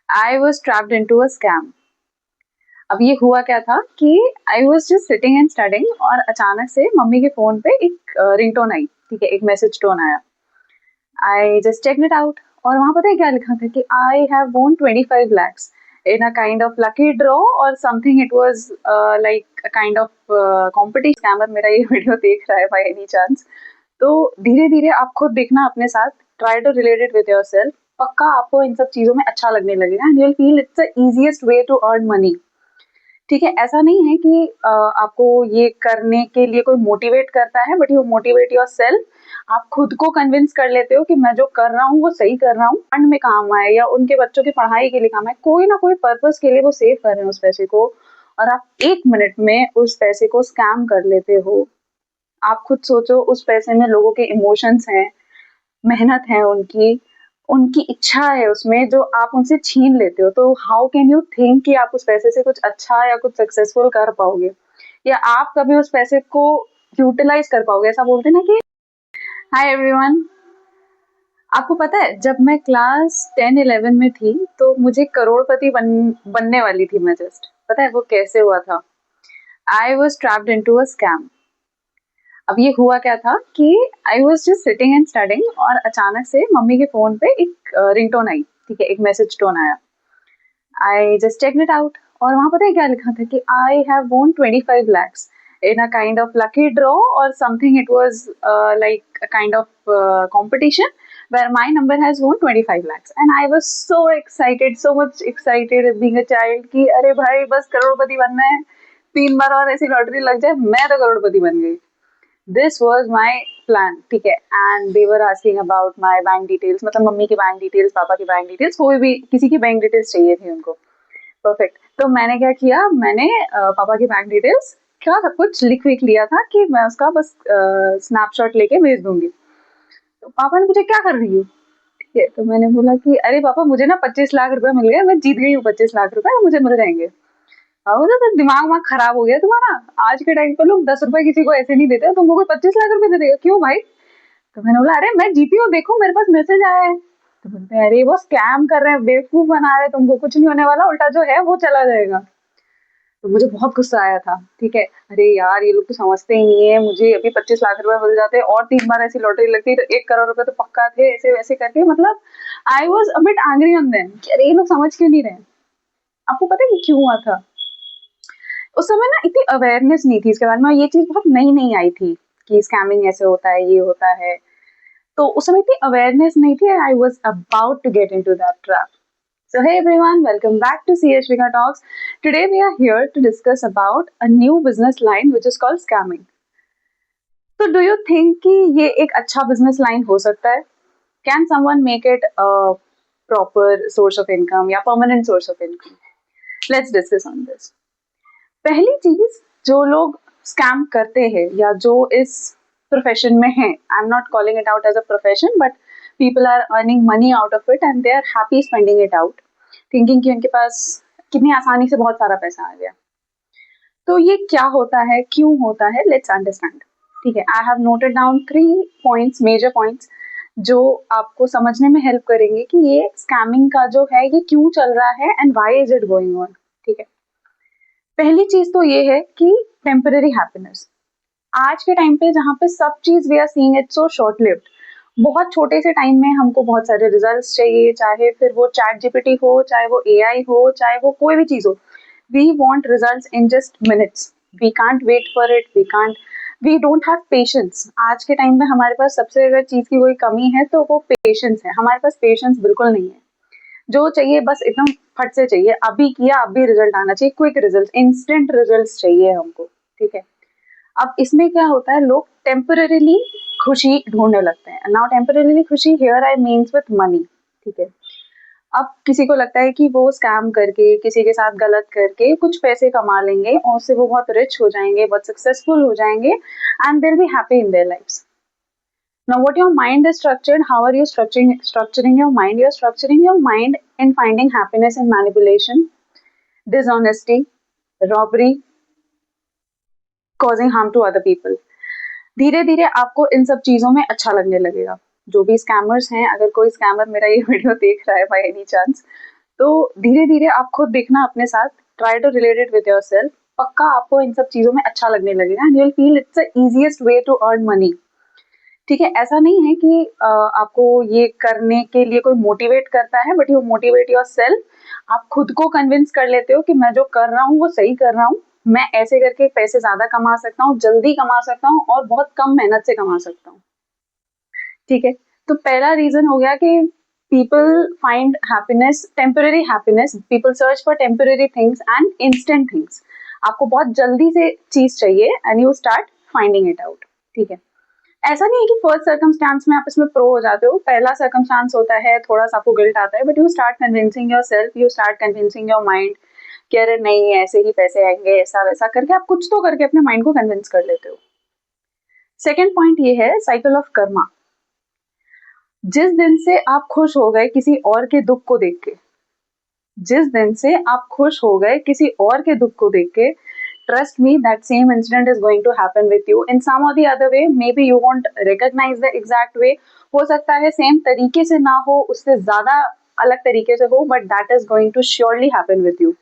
I was trapped into a scam. अब ये हुआ क्या था कि I was just sitting and studying और अचानक से मम्मी के फोन पे एक रिंगटोन आई। ठीक है, एक मैसेज टोन आया। I just check it out और वहां पता है क्या लिखा था कि I have won 25 lakhs in a kind of lucky draw और something. It was like a kind of competition. Scammer मेरा ये वीडियो देख रहा है बाय एनी चांस, तो धीरे धीरे आप खुद देखना अपने साथ, try to relate it with yourself. पक्का आपको इन सब चीजों में अच्छा लगने लगेगा and you will feel it's the easiest way to earn money. ठीक है, ऐसा नहीं है कि आपको ये करने के लिए कोई मोटिवेट करता है, but you motivate your self. आप खुद को कन्विंस कर लेते हो कि मैं जो कर रहा हूँ वो सही कर रहा हूँ, फंड में काम आए या उनके बच्चों की पढ़ाई के लिए काम आए, कोई ना कोई पर्पस के लिए वो सेव कर रहे हैं उस पैसे को, और आप 1 मिनट में उस पैसे को स्कैम कर लेते हो। आप खुद सोचो, उस पैसे में लोगों के इमोशंस हैं, मेहनत है उनकी, उनकी इच्छा है उसमें, जो आप उनसे छीन लेते हो। तो हाउ कैन यू थिंक कि आप उस पैसे से कुछ अच्छा या कुछ सक्सेसफुल कर पाओगे, या आप कभी उस पैसे को यूटिलाइज कर पाओगे? ऐसा बोलते हैं ना कि हाय एवरीवन। आपको पता है, जब मैं क्लास 10-11 में थी तो मुझे करोड़पति बनने वाली थी मैं। जस्ट पता है वो कैसे हुआ था? I was trapped into a scam. अब ये हुआ क्या था कि I was just sitting and studying और अचानक से मम्मी के फोन पे एक रिंगटोन आई। ठीक है, एक मैसेज टोन आया। I just check it out और वहां पता है क्या लिखा था कि I have won 25 lakhs in a kind of lucky draw और something. It was like a kind of competition where my number has won 25 lakhs and I was so excited, so much excited being a child कि अरे भाई बस करोड़पति बनना है, 3 बार और ऐसी lottery लग जाए मैं तो करोड़पति बन गई। This was my plan. ठीक है, and they were asking about my bank details, मतलब मम्मी की बैंक डिटेल्स, पापा की बैंक डिटेल्स, कोई भी किसी की बैंक डिटेल्स चाहिए थी उनको। परफेक्ट। तो मैंने क्या किया, मैंने पापा की बैंक डिटेल्स का सब कुछ लिख विख लिया था कि मैं उसका बस स्नैपशॉट लेके भेज दूंगी। तो पापा ने पूछा क्या कर रही हो? ठीक है, तो मैंने बोला कि अरे पापा मुझे ना 25 लाख रुपए मिल गए, मैं जीत गई हूँ 25 लाख रुपए, मुझे मिल जाएंगे। हाँ, बोला तो दिमाग वाग खराब हो गया तुम्हारा? आज के टाइम पे लोग 10 रुपए किसी को ऐसे नहीं देते, तुमको कोई 25 लाख रुपए दे देगा? क्यों भाई? तो मैंने बोला अरे मैं जीती हूँ, देखो मेरे पास मैसेज आया है। तो बोलते हैं अरे वो स्कैम कर रहे हैं, बेवकूफ बना रहे हैं तुमको, कुछ नहीं होने वाला, उल्टा जो है वो चला जाएगा। तो मुझे बहुत गुस्सा आया था। ठीक है, अरे यार ये लोग तो समझते ही नहीं है, मुझे अभी 25 लाख रुपए मिल जाते और 3 बार ऐसी लॉटरी लगती तो 1 करोड़ रुपए तो पक्का थे, ऐसे वैसे करके। मतलब I was a bit angry on them कि अरे ये लोग समझ क्यों नहीं रहे। आपको पता है कि क्यों हुआ था? उस समय ना इतनी अवेयरनेस नहीं थी इसके बारे में, और ये चीज बहुत नई नई आई थी कि स्कैमिंग ऐसे होता है, ये होता है। तो उस समय इतनी अवेयरनेस नहीं थी। I was about to get into that trap. So hey everyone, welcome back to CH Vika Talks. Today we are here to discuss about a new business line which is called scamming. So do you think कि ये एक अच्छा business line हो सकता है? Can someone make it a proper source of income या permanent source of income? Let's discuss on this. पहली चीज, जो लोग स्कैम करते हैं या जो इस प्रोफेशन में हैं, I am not calling it out as a profession, but people are earning money out of it and they are happy spending it out, thinking कि उनके पास कितनी आसानी से बहुत सारा पैसा आ गया। तो ये क्या होता है, क्यों होता है, लेट्स अंडरस्टैंड। ठीक है, I have noted down 3 points, major points, जो आपको समझने में हेल्प करेंगे कि ये स्कैमिंग का जो है ये क्यों चल रहा है and why is it going on. ठीक है, पहली चीज तो ये है कि टेम्पररी हैप्पीनेस। आज के टाइम पे जहाँ पे सब चीज we are seeing it so short lived, बहुत छोटे से टाइम में हमको बहुत सारे रिजल्ट्स चाहिए, चाहे फिर वो चैट जीपीटी हो, चाहे वो एआई हो, चाहे वो कोई भी चीज हो। We want results in just minutes. We can't wait for it, we don't have patience. आज के टाइम में हमारे पास सबसे अगर चीज की कोई कमी है तो वो पेशेंस है। हमारे पास पेशेंस बिल्कुल नहीं है। जो चाहिए बस एकदम फट से चाहिए, अभी किया अभी रिजल्ट आना चाहिए, क्विक रिजल्ट, इंस्टेंट रिजल्ट चाहिए हमको। ठीक है, अब इसमें क्या होता है, लोग टेम्पररीली खुशी ढूंढने लगते हैं। नाउ टेम्पररीली खुशी here I means with money. ठीक है, अब किसी को लगता है कि वो स्कैम करके, किसी के साथ गलत करके कुछ पैसे कमा लेंगे और उससे वो बहुत रिच हो जाएंगे, बहुत सक्सेसफुल हो जाएंगे and they will be happy in their lifes. Now, what your mind is structured, how are you structuring your mind? You're structuring your mind in finding happiness in manipulation, dishonesty, robbery, causing harm to other people. धीरे धीरे आपको इन सब चीजों में अच्छा लगने लगेगा। जो भी स्कैमर्स हैं, अगर कोई स्कैमर मेरा ये वीडियो देख रहा है बाय एनी चांस, तो धीरे धीरे आप खुद देखना अपने साथ, try to relate it with yourself, पक्का आपको इन सब चीजों में अच्छा लगने लगेगा and you will feel it's the easiest way to earn money. ठीक है, ऐसा नहीं है कि आपको ये करने के लिए कोई मोटिवेट करता है, but you motivate your self. आप खुद को कन्विंस कर लेते हो कि मैं जो कर रहा हूँ वो सही कर रहा हूँ, मैं ऐसे करके पैसे ज्यादा कमा सकता हूँ, जल्दी कमा सकता हूँ और बहुत कम मेहनत से कमा सकता हूँ। ठीक है, तो पहला रीजन हो गया कि people find happiness, temporary happiness, people search for temporary things and instant things। आपको बहुत जल्दी से चीज चाहिए and you start finding it out. ठीक है, ऐसा नहीं है कि फर्स्ट सर्कमस्टांस में आप इसमें प्रो हो जाते हो, पहला सर्कमस्टांस होता है थोड़ा सा आपको गिल्ट आता है, but you start convincing your self, you start convincing your mind कि अरे नहीं ऐसे ही पैसे आएंगे, ऐसा वैसा करके आप कुछ तो करके अपने माइंड को कन्विंस कर लेते हो। सेकेंड पॉइंट ये है साइकिल ऑफ कर्मा। जिस दिन से आप खुश हो गए किसी और के दुख को देख के, जिस दिन से आप खुश हो गए किसी और के दुख को देख के, trust me that same incident is going to happen with you in some or the other way, maybe you won't recognize the exact way, हो सकता है सेम तरीके से ना हो, उससे ज्यादा अलग तरीके से हो, but that is going to surely happen with you।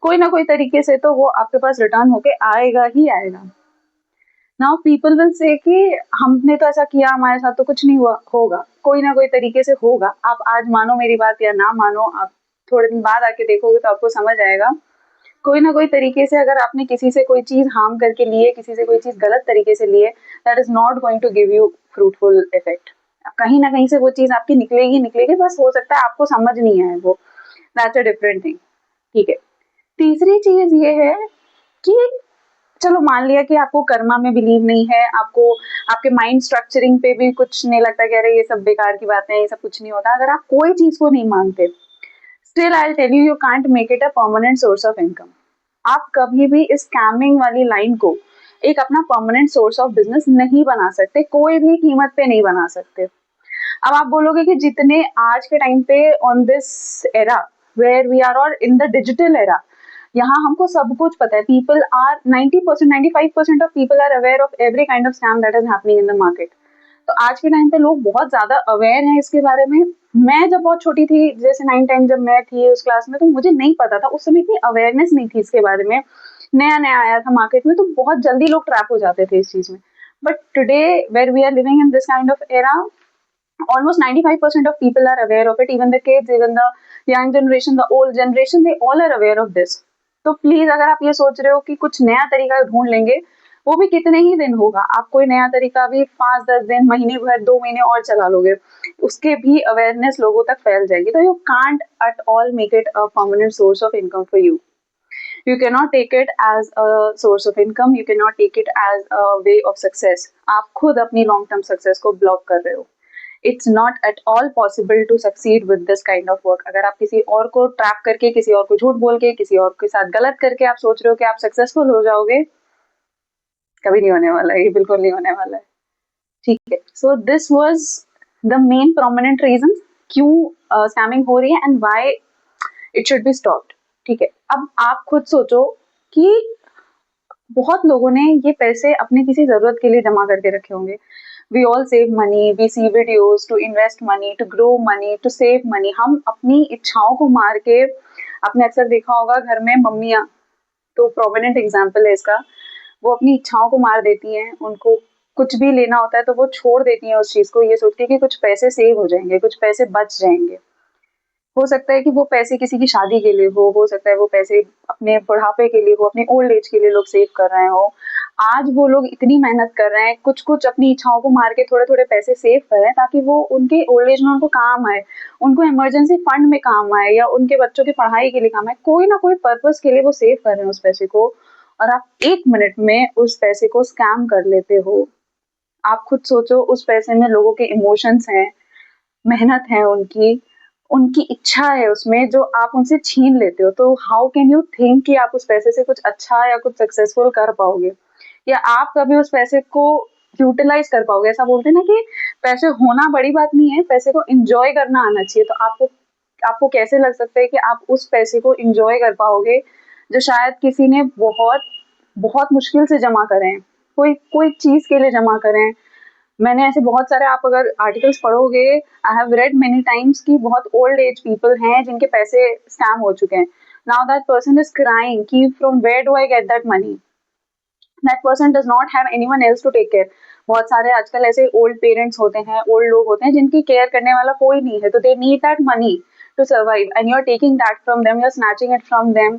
कोई ना कोई तरीके से तो वो आपके पास रिटर्न होके आएगा ही आएगा। नाउ पीपल विल से कि हमने तो ऐसा किया, हमारे साथ तो कुछ नहीं हुआ, होगा कोई ना कोई तरीके से होगा। आप आज मानो मेरी बात या ना मानो, आप थोड़े दिन बाद आके देखोगे तो आपको समझ आएगा, कोई ना कोई तरीके से अगर आपने किसी से कोई चीज हार्म करके लिए, किसी से कोई चीज गलत तरीके से लिए, that is not going to give you fruitful effect. कहीं ना कहीं से वो चीज आपकी निकलेगी निकलेगी, बस हो सकता है आपको समझ नहीं आए वो, दैट्स अ डिफरेंट थिंग। ठीक है, तीसरी चीज ये है कि चलो मान लिया कि आपको कर्मा में बिलीव नहीं है, आपको आपके माइंड स्ट्रक्चरिंग पे भी कुछ नहीं लगता कि अरे ये सब बेकार की बातें हैं, ये सब कुछ नहीं होता, अगर आप कोई चीज को नहीं मानते, still I tell you, you can't make it a permanent source of income. आप कभी भी इस स्कैमिंग वाली लाइन को एक अपना परमानेंट सोर्स ऑफ बिजनेस नहीं बना सकते, कोई भी कीमत पे नहीं बना सकते। अब आप बोलोगे कि जितने आज के टाइम पे on this era where we are और इन द डिजिटल एरा, यहाँ हमको सब कुछ पता है, people are 90%, 95% of people are aware of every kind of scam that is happening in the market. तो आज के टाइम पे लोग बहुत ज्यादा अवेयर हैं इसके बारे में। मैं जब बहुत छोटी थी, जैसे 9 10 जब मैं थी उस क्लास में, तो मुझे नहीं पता था, उस समय इतनी अवेयरनेस नहीं थी इसके बारे में, नया नया आया था मार्केट में, तो बहुत जल्दी लोग ट्रैप हो जाते थे इस चीज में। But today where we are living in this kind of era, almost 95% of people are aware of it, even the kids, even the young generation, the old generation, they all are aware of this। तो please अगर आप ये सोच रहे हो कि कुछ नया तरीका ढूंढ लेंगे, वो भी कितने ही दिन होगा, आप कोई नया तरीका भी 5 10 दिन, महीने भर, 2 महीने और चला लोगे, उसके भी अवेयरनेस लोगों तक फैल जाएगी, तो you can't at all make it a permanent source of income for you. You cannot take it as a source of income, you cannot take it as a way of success। आप खुद अपनी long term success को block कर रहे हो। It's not at all possible to succeed with this kind of work. अगर आप किसी और को ट्रैप करके, किसी और को झूठ बोल के, किसी और के साथ गलत करके आप सोच रहे हो कि आप सक्सेसफुल हो जाओगे, कभी नहीं होने वाला है, ये बिल्कुल नहीं होने वाला है। ठीक है, so this was the main prominent reason क्यों स्कैमिंग हो रही है and why it should be stopped. ठीक है, अब आप खुद सोचो कि बहुत लोगों ने ये पैसे अपने किसी जरूरत के लिए जमा करके रखे होंगे। We all save money, we see videos to invest money, to grow money, to save money। हम अपनी इच्छाओं को मार के, आपने अक्सर देखा होगा घर में मम्मियाँ, तो प्रोमिनेंट एग्जाम्पल है इसका, वो अपनी इच्छाओं को मार देती हैं, उनको कुछ भी लेना होता है तो वो छोड़ देती हैं उस चीज को, ये सोच के कि कुछ पैसे सेव हो जाएंगे, कुछ पैसे बच जाएंगे। हो सकता है कि वो पैसे किसी की शादी के लिए हो सकता है वो पैसे अपने बुढ़ापे के लिए हो, अपने ओल्ड एज के लिए लोग सेव कर रहे हो। आज वो लोग इतनी मेहनत कर रहे हैं, कुछ कुछ अपनी इच्छाओं को मार के थोड़े थोड़े पैसे सेव कर रहे हैं, ताकि वो उनके ओल्ड एज में उनको काम आए, उनको इमरजेंसी फंड में काम आए, या उनके बच्चों की पढ़ाई के लिए काम आए, कोई ना कोई पर्पस के लिए वो सेव कर रहे हैं उस पैसे को। और आप 1 मिनट में उस पैसे को स्कैम कर लेते हो। आप खुद सोचो, उस पैसे में लोगों के इमोशंस हैं, मेहनत है उनकी, उनकी इच्छा है उसमें, जो आप उनसे छीन लेते हो। तो हाउ कैन यू थिंक कि आप उस पैसे से कुछ अच्छा या कुछ सक्सेसफुल कर पाओगे, या आप कभी उस पैसे को यूटिलाइज कर पाओगे। ऐसा बोलते हैं ना कि पैसे होना बड़ी बात नहीं है, पैसे को एंजॉय करना आना चाहिए। तो आपको आपको कैसे लग सकता है कि आप उस पैसे को एंजॉय कर पाओगे जो शायद किसी ने बहुत बहुत मुश्किल से जमा करे हैं, कोई कोई चीज के लिए जमा करें, मैंने ऐसे बहुत सारे, आप अगर आर्टिकल्स पढ़ोगे, I have read many times कि बहुत ओल्ड एज पीपल हैं जिनके पैसे स्कैम हो चुके हैं. Now that person is crying कि from where do I get that money. That person does not have anyone else to take care. बहुत सारे आजकल ऐसे ओल्ड पेरेंट्स होते हैं, ओल्ड लोग होते हैं जिनकी केयर करने वाला कोई नहीं है, तो they need that money to survive, and you are taking that from them, you are snatching it from them,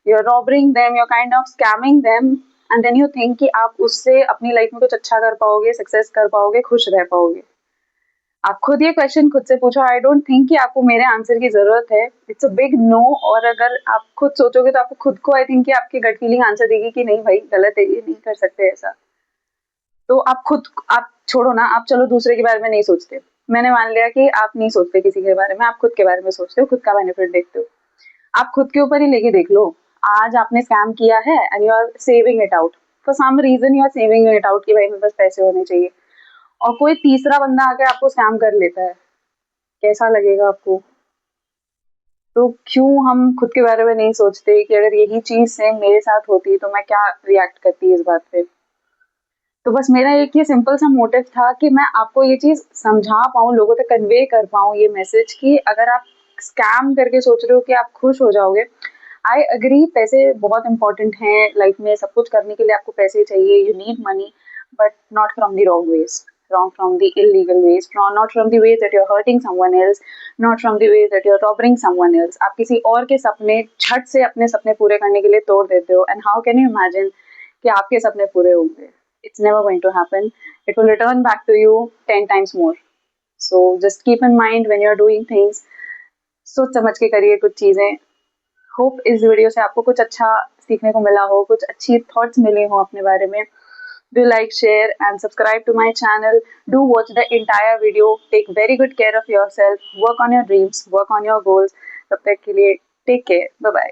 you are robbering them, you are kind of scamming them. And then you think कि आप उससे अपनी life में कुछ अच्छा कर पाओगे, success कर पाओगे, खुश रह पाओगे. आप खुद ये क्वेश्चन खुद से पूछो. आई डोंट थिंक कि आपको मेरे आंसर की जरूरत है. It's a big no. और अगर आप खुद सोचोगे तो आपको खुद को, आई थिंक कि आपकी गट फीलिंग आंसर देगी कि नहीं भाई गलत है, ये नहीं कर सकते ऐसा. तो आप खुद, आप छोड़ो ना, आप चलो दूसरे के बारे में नहीं सोचते. मैंने मान लिया कि आप नहीं सोचते किसी के बारे में, आप खुद के बारे में सोचते हो, खुद का बेनिफिट देखते हो. आप खुद के ऊपर ही लेके देख लो. आज आपने स्कैम किया है and you are saving it out for some reason, you are saving it out कि भाई मेरे पास पैसे होने चाहिए, और कोई तीसरा बंदा आके आपको स्कैम कर लेता है, कैसा लगेगा आपको? तो क्यों हम खुद के बारे में नहीं सोचते कि अगर यही चीज सेम मेरे साथ होती तो मैं क्या रिएक्ट करती इस बात पे. तो बस मेरा एक ये सिंपल सा मोटिव था कि मैं आपको ये चीज समझा पाऊँ, लोगों तक कन्वे कर पाऊँ ये मैसेज कि अगर आप स्कैम करके सोच रहे हो कि आप खुश हो जाओगे, आई अग्री, पैसे बहुत इंपॉर्टेंट हैं लाइफ में, सब कुछ करने के लिए आपको पैसे चाहिए, you need money, but not from the wrong veg, wrong from the illegal ways, not from the ways that you're hurting someone else, not from the ways that you're robbing someone else. आप किसी और के सपने झट से अपने सपने पूरे करने के लिए तोड़ देते हो, and how can you imagine कि आपके सपने पूरे होंगे? It's never going to happen. It will return back to you 10 times more. So just keep in mind when you're doing things, सोच समझ के करिए कुछ चीजें. होप इस वीडियो से आपको कुछ अच्छा सीखने को मिला हो, कुछ अच्छी थॉट्स मिले हो अपने बारे में. Do like, share and subscribe to my channel. Do watch the entire video. Take very good care of yourself. Work on your dreams. Work on your goals. तब तक के लिए take care. Bye bye.